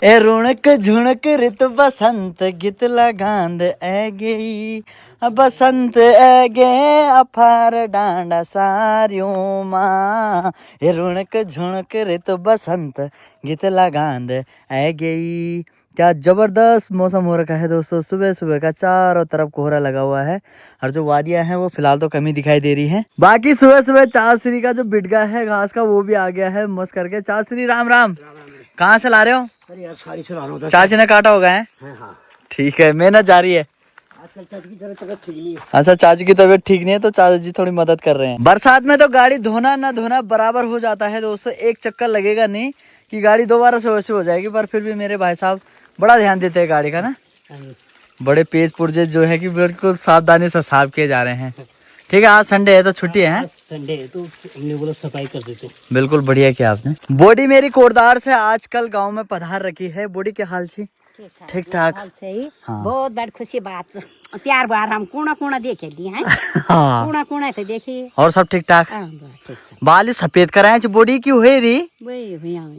ए रुणक झुणक ऋत बसंत गीत लगांद ए गई बसंत ए गे अफार डांडा सारियों माँ। ए रुणक झुणक ऋत बसंत गीत लगांद ए गई। क्या जबरदस्त मौसम हो रखा है दोस्तों। सुबह सुबह का चारों तरफ कोहरा लगा हुआ है और जो वादियां हैं वो फिलहाल तो कमी दिखाई दे रही हैं। बाकी सुबह सुबह चाश्री का जो बिटगा है घास का वो भी आ गया है मस्त करके। चाश्री राम राम। कहाँ से ला रहे हो? अरे यार सारी चला रहा हूँ। चाची ने काटा होगा है? हाँ। ठीक है, मेहनत जारी है। आजकल चाची की तबीयत ठीक नहीं है। अच्छा, चाची की तबीयत ठीक नहीं है तो चाची जी थोड़ी मदद कर रहे हैं। बरसात में तो गाड़ी धोना ना धोना बराबर हो जाता है दोस्तों। एक चक्कर लगेगा नहीं कि गाड़ी दोबारा से वैसे हो जाएगी, पर फिर भी मेरे भाई साहब बड़ा ध्यान देते हैं गाड़ी का ना। बड़े पेज पुर्जे जो है कि बिल्कुल सावधानी से साफ किए जा रहे हैं। ठीक है, आज संडे है तो छुट्टी है। संडे है तो हमने बोला सफाई कर देते। बिल्कुल बढ़िया किया आपने। बॉडी मेरी कोटदार से आजकल गांव में पधार रखी है। बॉडी के हाल छी? ठीक ठाक। हाँ। बहुत बड़ी खुशी बात। त्यार बार हम कोना देखे लिए हैं। हाँ। कोना से देखिए। और सब ठीक ठाक? बाल सफेद कराए बॉडी की हुई रही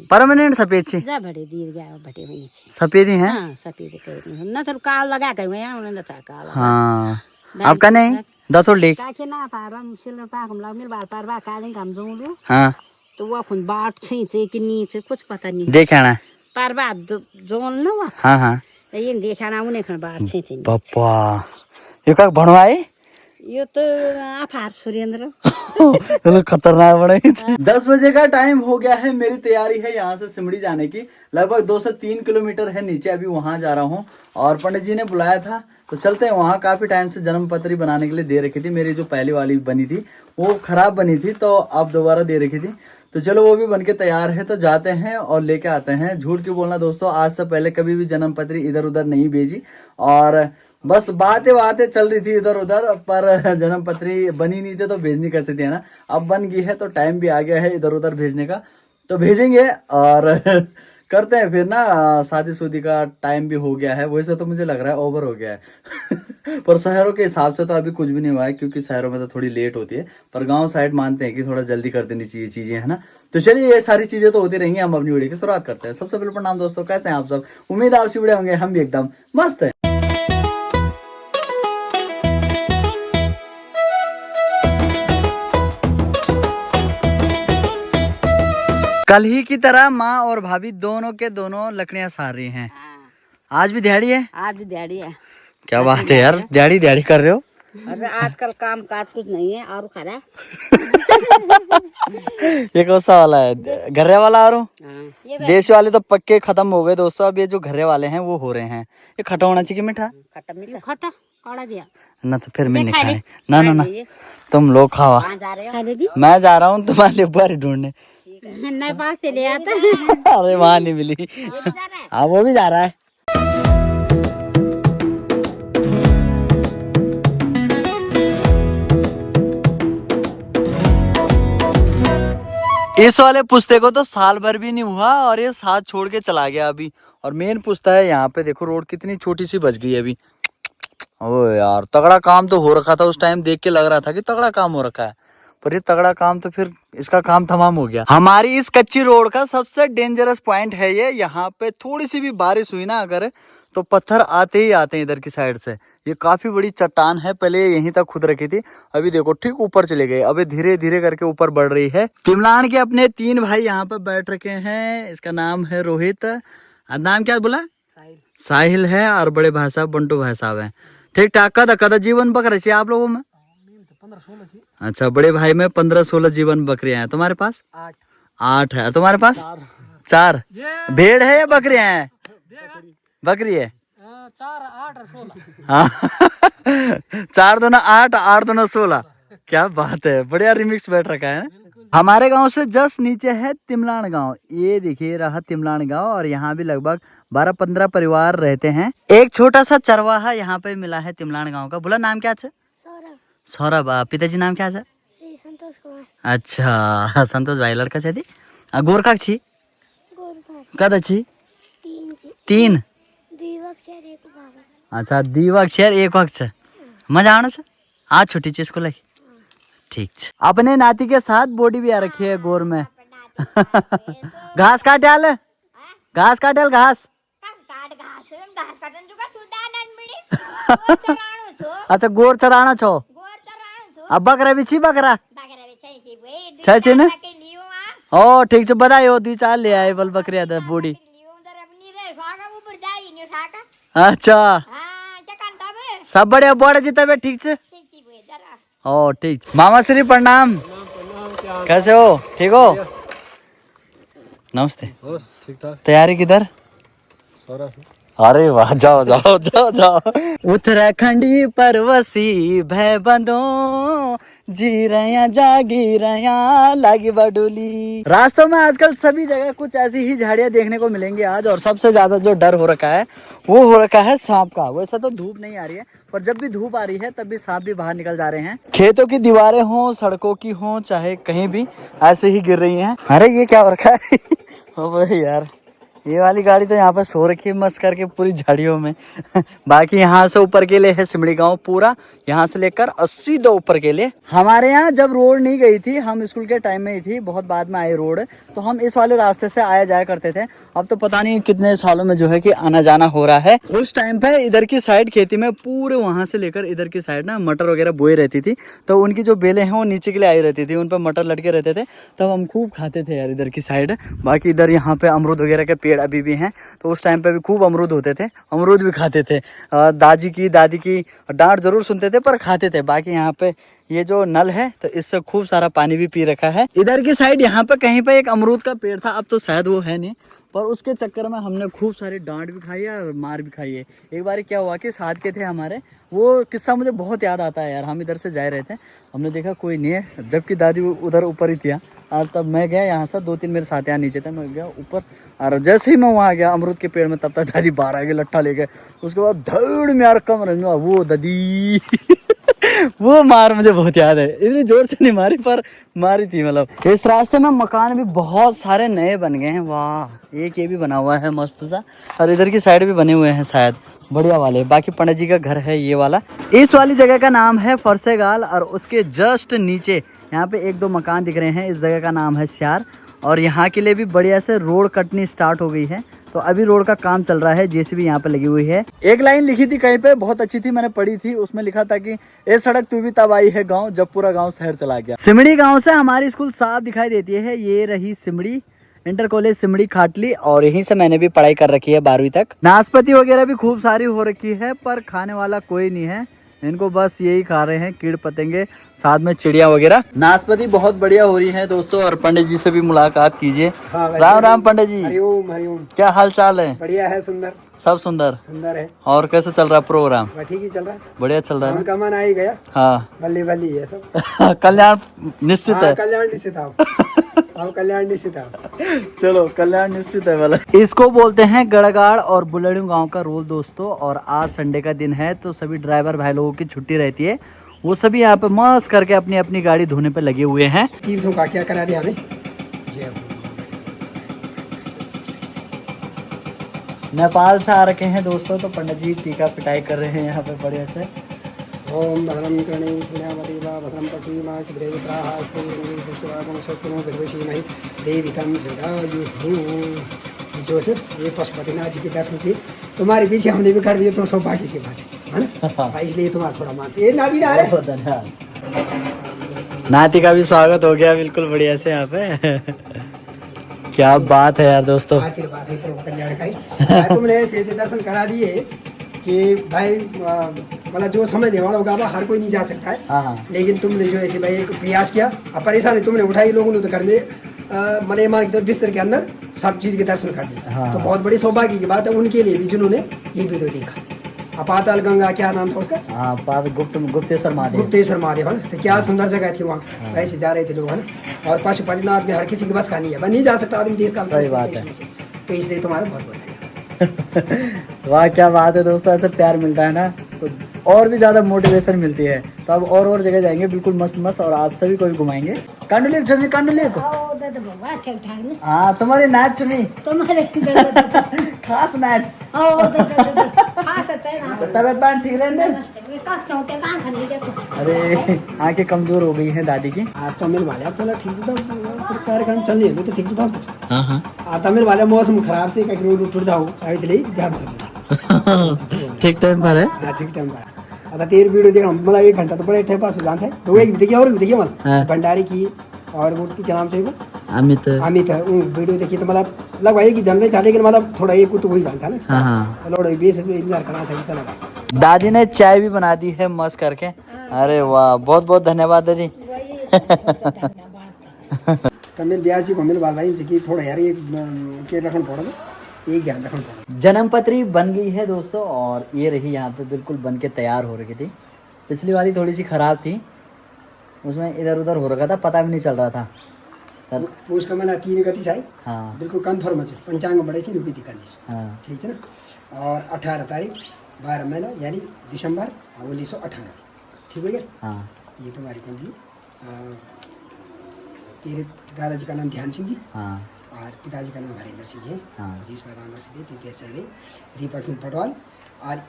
परमानेंट सफेद छी? जा बड़े दिए गया बड़े हुई छी। सफेद ही है? हां सफेद कर न तो काल लगा के हुए हैं उन्होंने तो काल। हां आपका नहीं दतो लेक का ना पारम सिल पा हम मिल बार पार बा कालिंग काम जोलू। हां तो वो खुन बाट छी कि नीचे कुछ पता नहीं देखाना पार बा जोल न वो। हां हां ये देखाना उन्हें खन बाट छी। पप्पा यो का भणवाई यो तो आफार सुरेंद्र चलो खतरनाक बड़े। 10 बजे का टाइम हो गया है। मेरी तैयारी है यहाँ से सिमड़ी जाने की। लगभग 2 से 3 किलोमीटर है नीचे। अभी वहां जा रहा हूँ और पंडित जी ने बुलाया था तो चलते हैं वहाँ। काफी टाइम से जन्म पत्री बनाने के लिए दे रखी थी। मेरी जो पहली वाली बनी थी वो खराब बनी थी तो अब दोबारा दे रखी थी। तो चलो वो भी बनके तैयार है तो जाते हैं और लेके आते हैं। झूठ क्यों बोलना दोस्तों, आज से पहले कभी भी जन्म पत्री इधर उधर नहीं भेजी और बस बातें चल रही थी इधर उधर, पर जन्म पत्री बनी नहीं थी तो भेजनी कैसे थी, है ना। अब बन गई है तो टाइम भी आ गया है इधर उधर भेजने का, तो भेजेंगे और करते हैं फिर ना। शादी का टाइम भी हो गया है। वैसे तो मुझे लग रहा है ओवर हो गया है पर शहरों के हिसाब से तो अभी कुछ भी नहीं हुआ है क्योंकि शहरों में तो थोड़ी लेट होती है, पर गांव साइड मानते हैं कि थोड़ा जल्दी कर देनी चाहिए चीजें, है ना। तो चलिए ये सारी चीजें तो होती रहेंगी। हम अपनी वीडियो की शुरुआत करते हैं। सबसे पहले प्रणाम दोस्तों, कैसे हैं आप सब? उम्मीद है आपसे बड़े होंगे, हम भी एकदम मस्त है। कल ही की तरह माँ और भाभी दोनों के दोनों लकड़ियां सार रही हैं। आज भी दिहाड़ी है? आज भी दिहाड़ी है। क्या बात है यार, दिहाड़ी कर रहे हो? अरे आजकल काम काज कुछ नहीं है और खरा। ये कौन सा वाला है? घर्रे वाला और देसी वाले तो पक्के खत्म हो गए दोस्तों। अब ये जो घर्रे वाले हैं वो हो रहे हैं। ये खट्टा होना चाहिए मीठा? खट्टा कौड़ा भी ना तो फिर मैं नहीं खाए। ना तुम लोग खावा। मैं जा रहा हूँ तुम्हारे लिए बारी ढूंढने। नेपाल से ले आता। अरे वहाँ नहीं मिली। हाँ वो भी जा रहा है। इस वाले पुश्ते को तो साल भर भी नहीं हुआ और ये साथ छोड़ के चला गया अभी। और मेन पुश्ता है यहाँ पे, देखो रोड कितनी छोटी सी बच गई है अभी। ओ यार तगड़ा काम तो हो रखा था उस टाइम, देख के लग रहा था कि तगड़ा काम हो रखा है, पर ये तगड़ा काम तो फिर इसका काम तमाम हो गया। हमारी इस कच्ची रोड का सबसे डेंजरस पॉइंट है ये। यहाँ पे थोड़ी सी भी बारिश हुई ना अगर, तो पत्थर आते ही आते हैं इधर की साइड से। ये काफी बड़ी चट्टान है, पहले यहीं तक खुद रखी थी, अभी देखो ठीक ऊपर चले गए। अभी धीरे धीरे करके ऊपर बढ़ रही है। तिमलान के अपने 3 भाई यहाँ पे बैठ रखे हैं। इसका नाम है रोहित। नाम क्या बोला? साहिल है और बड़े भाई साहब बंटू भाई साहब है। ठीक ठाक। कदा जीवन बक रही आप लोगों में? अच्छा, बड़े भाई में 15-16 जीवन बकरियां हैं। तुम्हारे पास? 8 है। तुम्हारे पास? 4। भेड़ है या बकरियां हैं? बकरी है। 4, 8 और 16। 4 दूना 8, 8 दूना 16। क्या बात है, बढ़िया रिमिक्स बैठ रखा है। हमारे गांव से जस्ट नीचे है तिमलान गांव। ये देखिए रहा तिमलान गांव और यहाँ भी लगभग 12-15 परिवार रहते हैं। एक छोटा सा चरवाहा यहाँ पे मिला है तिमलान गांव का। बोला नाम क्या है? सौरभ। पिताजी नाम क्या है? संतोष कुमार। अच्छा संतोष भाई लड़का से गोरखा छी कदा छी? 3। अच्छा द्विअक्षर एक अक्षर। मजा आना आज छुट्टी चीज को लगी। ठीक। अपने नाती के साथ बॉडी भी आ रखी है गोर में। घास काट डाल, घास काट डाल, घास। अच्छा गोर चराना छो, अब बकरा भी छी, बकरा छै ना। ओ ठीक है, बताइयो दी चाल ले आए बल बकरिया था बूढ़ी। अच्छा सब बढ़िया, बड़े जी तबे ठीक से। ओ ठीक। मामा श्री प्रणाम, कैसे हो, ठीक हो? नमस्ते। ठीक ठाक। तैयारी किधर? अरे वाह, जाओ जाओ जाओ जाओ। उत्तराखंडी परवसी भय बंदो, जी रहा जागी रहा लागी बडोली। रास्तों में आजकल सभी जगह कुछ ऐसी ही झाड़ियां देखने को मिलेंगी आज। और सबसे ज्यादा जो डर हो रखा है वो हो रखा है सांप का। वैसा तो धूप नहीं आ रही है, पर जब भी धूप आ रही है तब भी सांप भी बाहर निकल जा रहे हैं। खेतों की दीवारें हो, सड़कों की हो, चाहे कहीं भी ऐसे ही गिर रही हैं। अरे ये क्या हो रखा है? ओ भाई यार, ये वाली गाड़ी तो यहाँ पे सो रखी है मस्त करके पूरी झाड़ियों में। बाकी यहाँ से ऊपर के लिए है सिमड़ी गांव पूरा, यहाँ से लेकर 80 दो ऊपर के लिए। हमारे यहाँ जब रोड नहीं गई थी, हम स्कूल के टाइम में ही थी, बहुत बाद में आई रोड, तो हम इस वाले रास्ते से आया जाया करते थे। अब तो पता नहीं कितने सालों में जो है कि आना जाना हो रहा है। उस टाइम पे इधर की साइड खेती में पूरे वहां से लेकर इधर की साइड ना मटर वगैरह बोई रहती थी, तो उनकी जो बेलें हैं वो नीचे के लिए आई रहती थी, उन पर मटर लटके रहते थे, तब हम खूब खाते थे यार इधर की साइड। बाकी इधर यहाँ पे अमरूद वगैरह के पेड़ अभी भी हैं, तो उस टाइम पे भी खूब अमरूद होते थे, अमरूद भी खाते थे। दादी की डांट जरूर सुनते थे पर खाते थे। बाकी यहाँ पे ये जो नल है तो इससे खूब सारा पानी भी पी रखा है। इधर की साइड यहाँ पे कहीं पे एक अमरूद का पेड़ था, अब तो शायद वो है नहीं, पर उसके चक्कर में हमने खूब सारी डांट भी खाई है और मार भी खाई है। एक बार क्या हुआ कि साथ के थे हमारे, वो किस्सा मुझे बहुत याद आता है यार। हम इधर से जा रहे थे, हमने देखा कोई नहीं है, जबकि दादी उधर ऊपर ही थी। और तब मैं गया यहाँ से, 2-3 मेरे साथ यहाँ नीचे थे, मैं गया ऊपर, और जैसे ही मैं वहाँ गया अमरूद के पेड़ में, तब तक दादी बाहर आ गई लट्ठा लेके। उसके बाद धड़ में यार कमरे में वो दादी वो मार मुझे बहुत याद है, इतनी जोर से नहीं मारी पर मारी थी। मतलब इस रास्ते में मकान भी बहुत सारे नए बन गए हैं। वाह, एक ये भी बना हुआ है मस्त सा, और इधर की साइड भी बने हुए हैं शायद बढ़िया वाले। बाकी पंडित जी का घर है ये वाला। इस वाली जगह का नाम है फरसेगाल, और उसके जस्ट नीचे यहाँ पे 1-2 मकान दिख रहे हैं। इस जगह का नाम है श्यार, और यहाँ के लिए भी बढ़िया से रोड कटनी स्टार्ट हो गई है, तो अभी रोड का काम चल रहा है, जेसीबी यहाँ पे लगी हुई है। एक लाइन लिखी थी कहीं पे, बहुत अच्छी थी, मैंने पढ़ी थी, उसमें लिखा था कि ये सड़क तू भी तब आई है गांव जब पूरा गांव शहर चला गया। सिमड़ी गांव से हमारी स्कूल साफ दिखाई देती है। ये रही सिमड़ी इंटर कॉलेज सिमड़ी खाटली, और यहीं से मैंने भी पढ़ाई कर रखी है 12वीं तक। नाशपाती वगैरह भी खूब सारी हो रखी है, पर खाने वाला कोई नहीं है, इनको बस यही खा रहे हैं कीड़ पतंगे, साथ में चिड़िया वगैरह। नाशपाती बहुत बढ़िया हो रही है दोस्तों, और पंडित जी से भी मुलाकात कीजिए। हाँ, राम राम पंडित जी, हरिओम हरिओम। क्या हाल चाल है? बढ़िया है, सुंदर सब सुंदर सुंदर है। और कैसे चल रहा है प्रोग्राम? ठीक ही चल रहा है, बढ़िया चल रहा है उनका मन आ ही गया। हाँ बल्ली बल्ली है सब। कल्याण निश्चित है। कल्याण निश्चित आओ, आओ कल्याण निश्चित आओ। चलो कल्याण निश्चित है वाला। इसको बोलते हैं गड़गाड़ और बुलड़ू गांव का रोल दोस्तों। और आज संडे का दिन है, तो सभी ड्राइवर भाई लोगों की छुट्टी रहती है, वो सभी यहाँ पे मस्त करके अपनी अपनी गाड़ी धोने पे लगे हुए हैं। का क्या करा दिया हमें। नेपाल से आ रखे हैं दोस्तों, तो पंडित जी टीका पिटाई कर रहे हैं यहाँ पे बढ़िया से। ओम भद्रम कर्णेम श्रीरामदेवा भद्रम पक्षीमा चिद्रेवित्राः स्त्रीरंगे पुष्पवांशस्तनो भगवशीमहि देवितं जो से ये पशुपतिनाथ जी के दर्शन किए, तुम्हारे पीछे हमने भी कर दिए, तो सौभाग्य की बात है ना, इसलिए तुम्हारा थोड़ा मान ये नाती आ रहे। नाती का भी स्वागत हो गया बिल्कुल बढ़िया से यहाँ पे। क्या बात है यार दोस्तों, आशीर्वाद है प्रभु कल्याणकारी। तुमने ऐसे दर्शन करा दिए कि भाई मतलब जो समझने वाला होगा वह हर कोई नहीं जा सकता है। हाँ। लेकिन तुमने जो है कि भाई एक प्रयास किया, अब परेशानी तुमने उठाई, लोगों ने तो घर में मलेमान की बिस्तर के अंदर सब चीज के दर्शन कर दिए। हाँ। तो बहुत बड़ी सौभाग्य की बात है उनके लिए भी जिन्होंने ये वीडियो देखा। अपाताल गंगा क्या नाम था उसका? हाँ, गुप्तेश्वर महादेव। गुप्तेश्वर महादेव है ना, तो क्या सुंदर जगह थी वहाँ। ऐसे जा रहे थे लोग है ना, और पशुपतिनाथ में हर किसी की बस का नहीं है, नहीं जा सकता आदमी देश का। सही बात है। तो इसलिए तुम्हारा बहुत बहुत धन्यवाद। वाह क्या बात है दोस्तों, ऐसे प्यार मिलता है ना तो और भी ज्यादा मोटिवेशन मिलती है। तो अब और जगह जाएंगे बिल्कुल मस्त मस्त, और आप सभी को भी घुमाएंगे। कांडुली छमी कांडुली को हाँ तुम्हारी नाच छमी खास नाच तबियत पानी ठीक रहते अरे आंखें कमजोर हो गई हैं दादी की। आज तमिल वाले चला ठीक से तो फिर कार्यक्रम चल रही है तो ठीक से बात कर। हाँ हाँ आज तमिल वाले मौसम खराब से कहीं रोड टूट जाओ इसलिए ध्यान चल ठीक टाइम पर है। हाँ ठीक टाइम पर आता तेरी वीडियो देख मतलब 1 घंटा तो बड़े थे पास जान है तो एक देखिए और देखिए मतलब भंडारी की और वो क्या नाम से वो अमित है वो वीडियो देखिए तो मतलब लगभग एक जानने चाहे लेकिन मतलब थोड़ा एक तो वही जान ना। हाँ हाँ थोड़ा बेस इंतजार करना चाहिए चला भाई। दादी ने चाय भी बना दी है मस्त करके। अरे वाह बहुत बहुत धन्यवाद दादी। तमिल ब्याज तमिल बाल भाई की थोड़ा यार ये के रखना पड़ेगा एक ध्यान रखना पड़ेगा। जन्म पत्री बन गई है दोस्तों और ये रही यहाँ पे बिल्कुल बन के तैयार हो रही थी। पिछली वाली थोड़ी सी खराब थी उसमें इधर उधर हो रखा था पता भी नहीं चल रहा था तब। उसका मैंने 3 गति चाहिए हाँ बिल्कुल कन्फर्म है पंचांग बड़े से निवृत्ति करनी हाँ ठीक है ना। और 18 तारीख 12 महीना यानी दिसंबर 1998 ठीक है क्या। हाँ ये तुम्हारी कुंडली। तेरे दादाजी का नाम ध्यान सिंह जी हाँ और पिताजी का नाम हरिंदर सिंह जी है। हाँ जी राम चढ़े दीपक सिंह पटवाल और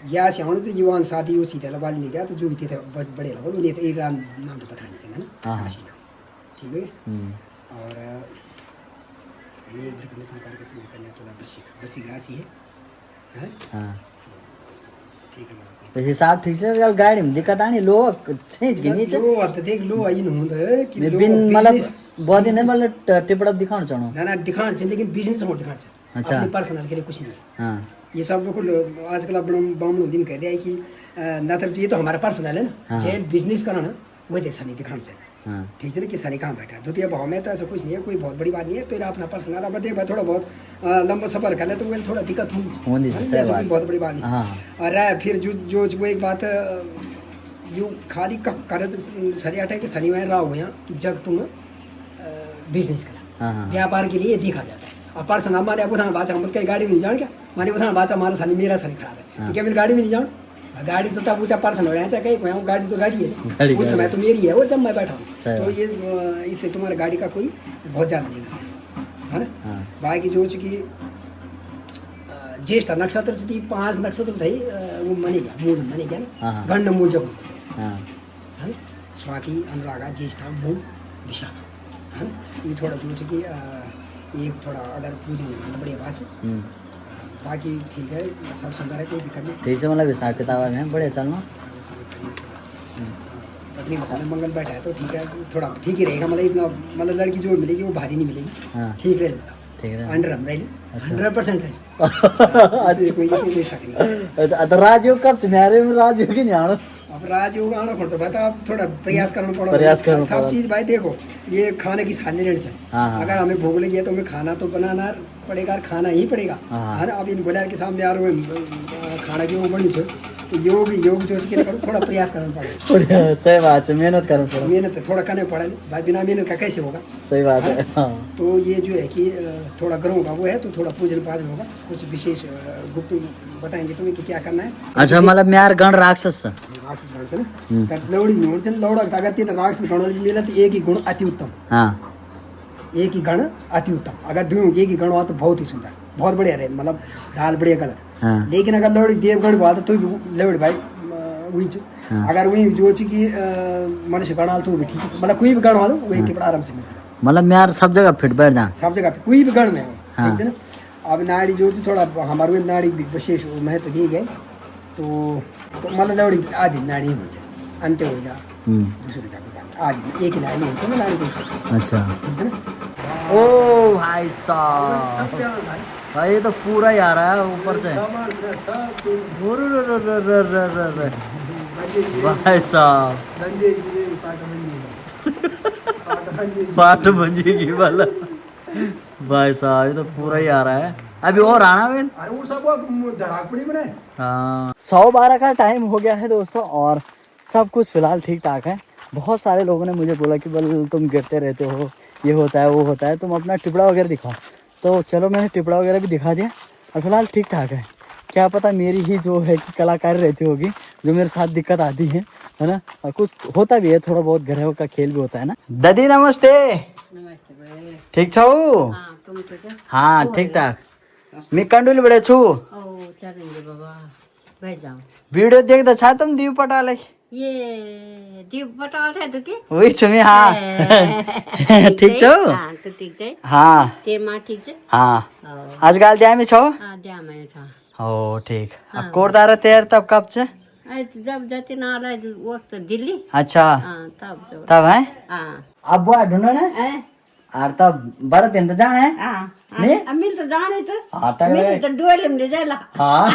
या से आने तो युवान साथी वो सीधा लबाल नहीं गया तो जो भी थे बड़े लगभग उन्हें तो एक नाम तो पता नहीं था ना। हाँ ठीक है। और ये तुम करके समय करने तो वृश्चिक राशि है हाँ ठीक है। तो हिसाब ठीक से यार गाड़ी में दिक्कत आनी लो खींच के नीचे लो तो देख लो आई नहीं होता कि लो बिन मतलब बिजनेस बहुत दिन मतलब टिपड़ा दिखाना चाहूँ ना दिखाना चाहिए लेकिन बिजनेस में दिखाना चाहिए। अच्छा। अपने पर्सनल के लिए कुछ नहीं। हाँ ये सब लोग आजकल अपना बामणों दिन कह दिया है कि ना तो ये तो हमारा पर्सनल है ना जेल बिजनेस करना ना वही तो सनी दिखाना चाहिए। हाँ ठीक है ना कि सनी कहाँ बैठा है द्वितीय भाव में तो ऐसा कुछ नहीं है कोई बहुत बड़ी बात नहीं है। तो अपना पर्सनल अब देख थोड़ा बहुत लंबा सफर कर ले तो वो थोड़ा दिक्कत होगी ऐसा कोई बहुत बड़ी बात नहीं। हाँ और फिर जो वो एक बात यू खाली करे तो सरिया कि शनिवार रहा हो यहाँ कि जब तुम बिजनेस करा हाँ व्यापार के लिए देखा जाता है। और पर्सन हमारे अब उठाना बाचा हम कहीं गाड़ी में नहीं जान क्या मारे उठाना बाचा हमारा शनि मेरा शनि खराब है क्या मेरी गाड़ी में नहीं जाऊँ गाड़ी तो तब ऊँचा पर्सन हो रहा है चाहे कहीं गाड़ी तो गाड़ी है उस समय तो मेरी है वो जब मैं बैठा हूँ तो ये इससे तुम्हारे गाड़ी का कोई बहुत ज़्यादा लेना है ना। बाकी जो कि ज्येष्ठ नक्षत्र से 5 नक्षत्र थे वो मने गया मूल मने गया ना गंड मूल जब है ना स्वाति अनुरागा ज्येष्ठ मूल विशाखा है ना। ये थोड़ा जो कि एक थोड़ा अगर पूछ नहीं बढ़िया बात बाकी ठीक है सब सुंदर है कोई दिक्कत नहीं। ठीक है मतलब हिसाब किताब में बड़े चलना पत्नी भाव में मंगल बैठा है तो ठीक है थोड़ा ठीक ही रहेगा मतलब इतना मतलब लड़की जो मिलेगी वो भारी नहीं मिलेगी ठीक रहेगा ठीक है अंडर हम रहेगी 100% रहेगी कोई शक नहीं। अच्छा तो राजयोग कब चुनारे में राजयोग ही नहीं आना अब राजयोग आना पड़ता भाई तो आप थोड़ा प्रयास करना पड़ा प्रयास करना सब चीज भाई देखो ये खाने की साधने रहनी चाहिए। अगर हमें भूख लगी है तो हमें खाना तो बनाना पड़ेगा और खाना ही पड़ेगा है ना। अब इन बोला के सामने यार खाना की वो बनी छो तो योग जो के करो थोड़ा प्रयास करना पड़ेगा। सही बात है मेहनत करना पड़ेगा मेहनत थोड़ा करने पड़ा भाई बिना मेहनत का कैसे होगा। सही बात है तो ये जो है कि थोड़ा ग्रहों का वो है तो थोड़ा पूजन पाजन होगा कुछ विशेष गुप्त बताएंगे तुम्हें कि क्या करना है। अच्छा मतलब म्यार गण राक्षस राक्षस गण से ना लौड़ी नोड़ लौड़ा अगर ते राक्षस गण मिला तो एक ही गुण अति उत्तम एक ही गण अति उत्तम अगर दूँ एक ही गण हुआ तो बहुत ही सुंदर बहुत बढ़िया रहे मतलब दाल बढ़िया गलत लेकिन अगर लौड़ी देवगण हुआ तो लौड़ी भाई वही अगर वही जो कि मनुष्य गण तो भी ठीक है मतलब कोई भी गण वालो वही के आराम से मिल सकता मतलब म्यार सब जगह फिट बैठ जा सब जगह पे कोई भी गण में हो ठीक है ना। अब नाड़ी जो थोड़ा हमारे नाड़ी विशेष महत्व दिए गए तो मतलब लौड़ी आधी नाड़ी हो जाए अंत हो जा दूसरी जाके आधी एक नाड़ी होती है ना नाड़ी दूसरी। अच्छा ठीक है ना। ओ भाई साहब भाई ये तो पूरा ही आ रहा है ऊपर से भाई साहब पाठ बजेगी वाला भाई साहब ये तो पूरा ही आ रहा है अभी और आना बेन। अरे वो सब धड़ाकड़ी में हाँ 112 का टाइम हो गया है दोस्तों और सब कुछ फिलहाल ठीक ठाक है। बहुत सारे लोगों ने मुझे बोला कि बल तुम गिरते रहते हो ये होता है वो होता है तुम अपना टिपड़ा वगैरह दिखाओ तो चलो मैंने टिपड़ा वगैरह भी दिखा दिया और फिलहाल ठीक ठाक है। क्या पता मेरी ही जो है कि कलाकारी रहती होगी जो मेरे साथ दिक्कत आती है ना और कुछ होता भी है थोड़ा बहुत घरों का खेल भी होता है ना। दादी नमस्ते ठीक छो हाँ ठीक ठाक मैं कंडुली बड़े छू चलेंगे बाबा बैठ जाओ वीडियो देख दो छा तुम दीव पटाले ये दीप बटाल है तो के वही छमी हाँ ठीक छो हाँ तो ठीक है हाँ तेर माँ ठीक है हाँ आजकल द्या में छो हाँ जा मैं था ओ ठीक अब कोरदारा तैयार तब कब से जब जाते ना आला वक्त दिल्ली अच्छा हाँ तब तब है हाँ अब वो ढूंढो ना और तब बरत इंतजाम है हाँ अमिल तो जाने तो हाँ तक मिल तो डोले में जाएला हाँ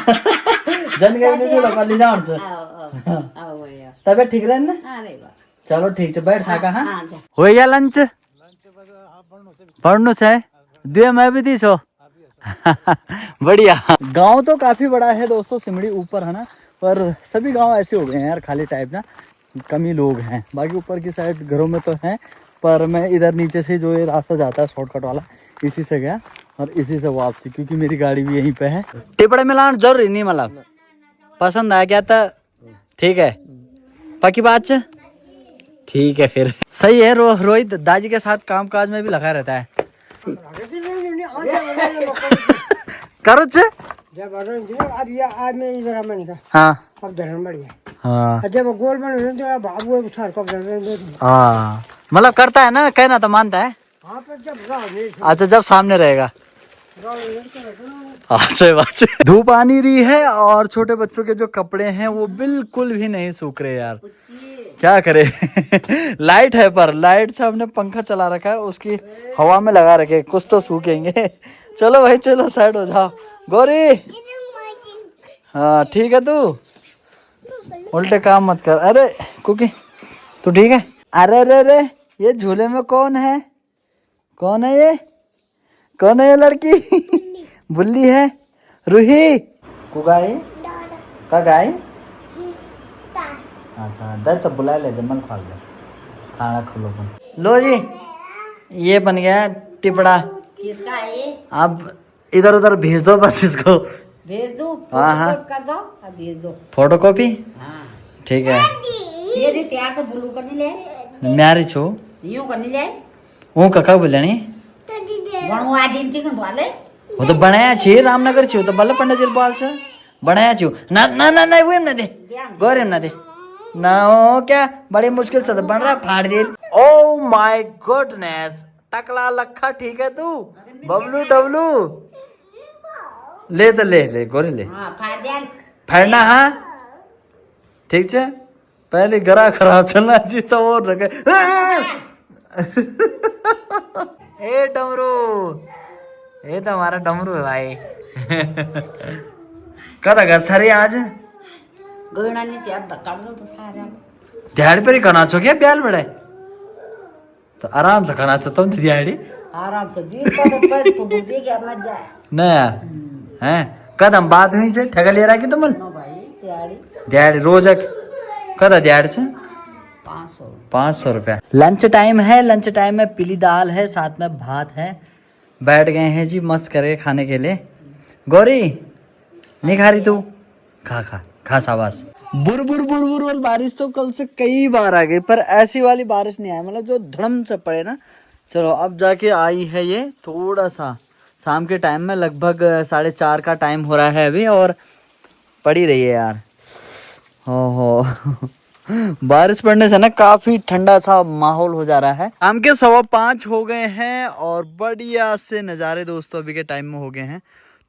जन गए नहीं छोड़ो कल जाओ से आओ भैया तबीयत ठीक रहे ना अरे वाह चलो ठीक है बैठ साका हाँ हाँ जा हो गया लंच पढ़नो है दिए मैं भी दी छो बढ़िया गांव तो काफी बड़ा है दोस्तों सिमड़ी ऊपर है ना पर सभी गांव ऐसे हो गए हैं यार खाली टाइप ना कम ही लोग हैं बाकी ऊपर की साइड घरों में तो हैं पर मैं इधर नीचे से जो ये रास्ता जाता है शॉर्टकट वाला इसी से गया और इसी से वापसी क्योंकि मेरी गाड़ी भी यहीं पे है टिपड़े मिलान जरूरी नहीं मतलब पसंद आ गया तो ठीक है पक्की बात से ठीक है फिर सही है रोहित दादी के साथ काम काज में भी लगा रहता है करो छे अब ये आज में इधर मैंने कहा हाँ अब धरण बढ़िया हाँ जब गोल बन तो बाबू उठा कब हाँ मतलब करता है ना कहना तो मानता है हाँ पर जब गाँव में अच्छा जब सामने रहेगा सही बात है धूप आ नहीं रही है और छोटे बच्चों के जो कपड़े हैं वो बिल्कुल भी नहीं सूख रहे यार क्या करे लाइट है पर लाइट से हमने पंखा चला रखा है उसकी हवा में लगा रखे कुछ तो सूखेंगे चलो भाई चलो साइड हो जाओ गौरी हाँ ठीक है तू उल्टे काम मत कर अरे कुकी तू ठीक है अरे अरे अरे ये झूले में कौन है ये लड़की बुल्ली है रूही को गाय का गाय अच्छा दे तो बुला ले जमन खा ले खाना खुलो लो जी ये बन गया टिपड़ा किसका है ये अब इधर उधर भेज दो बस इसको भेज दो हाँ कर दो अब भेज दो फोटो कॉपी हाँ ठीक है ये दी तैयार तो ब्लू करने ले म्यारी छो यूं करने ले हूँ काका बोलनी गणवा दिन थी कन वाले वो तो बनाया छी रामनगर छी वो तो बल्ले पंडित जी बोल छ बनाया छी ना ना ना ना वो ना दे गोरे ना दे ना ओ क्या बड़ी मुश्किल से तो बन रहा फाड़ दे ओ माय गुडनेस टकला लखा ठीक है तू बबलू डबलू ले तो ले गोरे ले हां फाड़ दे फाड़ना हाँ ठीक है पहले गरा खराब चलना जी तो वो रखे ए डमरू ये तो हमारा डमरू है भाई कदा घर सारे आज गणानी से अब कर दो तो सारा दिहाड़ी पर ही करना छो क्या ब्याल बड़े तो आराम से करना छो तुम दिहाड़ी आराम से दिन का तो पैर तो बुद्धि के मत जाए नया हैं कदम बात हुई छे ठगा ले रहा कि तुम नो भाई तैयारी दिहाड़ी रोज कदा दिहाड़ी छे 500 रुपया लंच टाइम है लंच टाइम में पीली दाल है साथ में भात है बैठ गए हैं जी मस्त करके खाने के लिए गौरी नहीं खा रही तू खा शाबाश बुर बुर बुर बुर बुर बारिश तो कल से कई बार आ गई पर ऐसी वाली बारिश नहीं आई मतलब जो धड़म से पड़े ना चलो अब जाके आई है ये थोड़ा सा शाम के टाइम में लगभग 4:30 का टाइम हो रहा है अभी और पड़ी रही है यार हो बारिश पड़ने से ना काफी ठंडा सा माहौल हो जा रहा है शाम के 5:15 हो गए हैं और बढ़िया से नज़ारे दोस्तों अभी के टाइम में हो गए हैं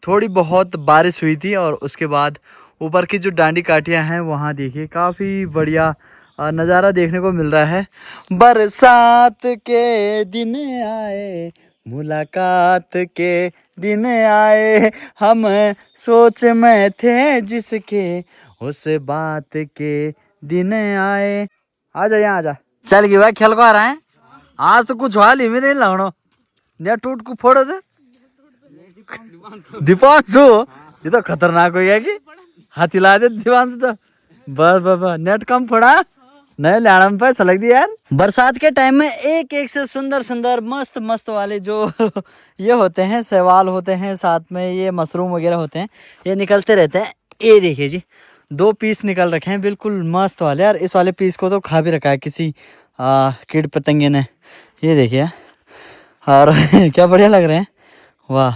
थोड़ी बहुत बारिश हुई थी और उसके बाद ऊपर की जो डांडी काटियां हैं वहाँ देखिए काफ़ी बढ़िया नज़ारा देखने को मिल रहा है बरसात के दिन आए मुलाकात के दिन आए हम सोच में थे जिसके उस बात के दिन आए आजा यहाँ आजा चल गई भाई खेल को आ रहा है आज तो कुछ हाल ही में नहीं लगनो नेट टूट को फोड़ दे दीपांशु ये तो खतरनाक हो गया कि हाथी ला दे दीपांशु तो बस नेट कम फोड़ा नए लाड़ा में पैसा लग दिया यार बरसात के टाइम में एक एक से सुंदर सुंदर मस्त मस्त वाले जो ये होते हैं सवाल होते हैं साथ में ये मशरूम वगैरह होते हैं ये निकलते रहते हैं ये देखिए जी 2 पीस निकल रखे हैं बिल्कुल मस्त वाले यार इस वाले पीस को तो खा भी रखा है किसी कीट पतंगे ने ये देखिए और क्या बढ़िया लग रहे हैं वाह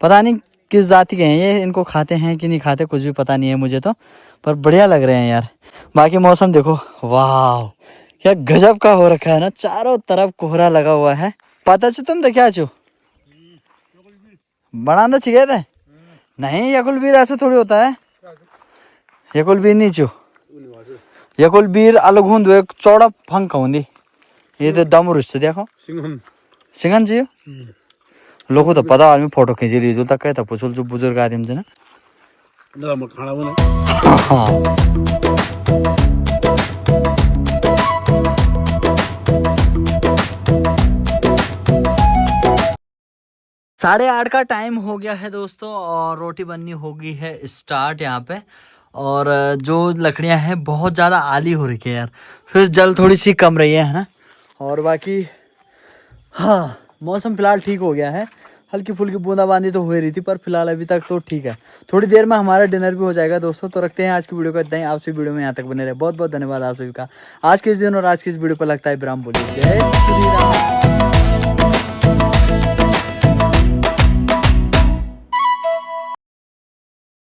पता नहीं किस जाति के हैं ये, इनको खाते हैं कि नहीं खाते कुछ भी पता नहीं है मुझे तो, पर बढ़िया लग रहे हैं यार। बाकी मौसम देखो, वाह क्या गजब का हो रखा है ना, चारों तरफ कोहरा लगा हुआ है। पता चल तुम क्या चो बनाना चाहिए थे नहीं, यकुलबीर ऐसे थोड़ी होता है, यकुलबीर नहीं चो, यकुलबीर अलग हूँ एक चौड़ा फंक होंगी, ये तो डमरू से देखो सिंगन जी लोगों तो पता आदमी फोटो खींच ली जो तक कहता पूछो जो बुजुर्ग आदमी से ना खाना बना। 8:30 का टाइम हो गया है दोस्तों, और रोटी बननी होगी है स्टार्ट यहाँ पे। और जो लकड़ियाँ हैं बहुत ज़्यादा आली हो रही है यार, फिर जल थोड़ी सी कम रही है ना। और बाकी हाँ मौसम फिलहाल ठीक हो गया है, हल्की फुल्की बूंदाबांदी तो हो रही थी पर फिलहाल अभी तक तो ठीक है। थोड़ी देर में हमारा डिनर भी हो जाएगा दोस्तों। तो रखते हैं आज की वीडियो को इतना ही। आप सभी वीडियो में यहाँ तक बने रहे, बहुत बहुत धन्यवाद आप सभी का। आज के इस दिन और आज की इस वीडियो पर लगता है विराम। बोलिए जय श्री राम।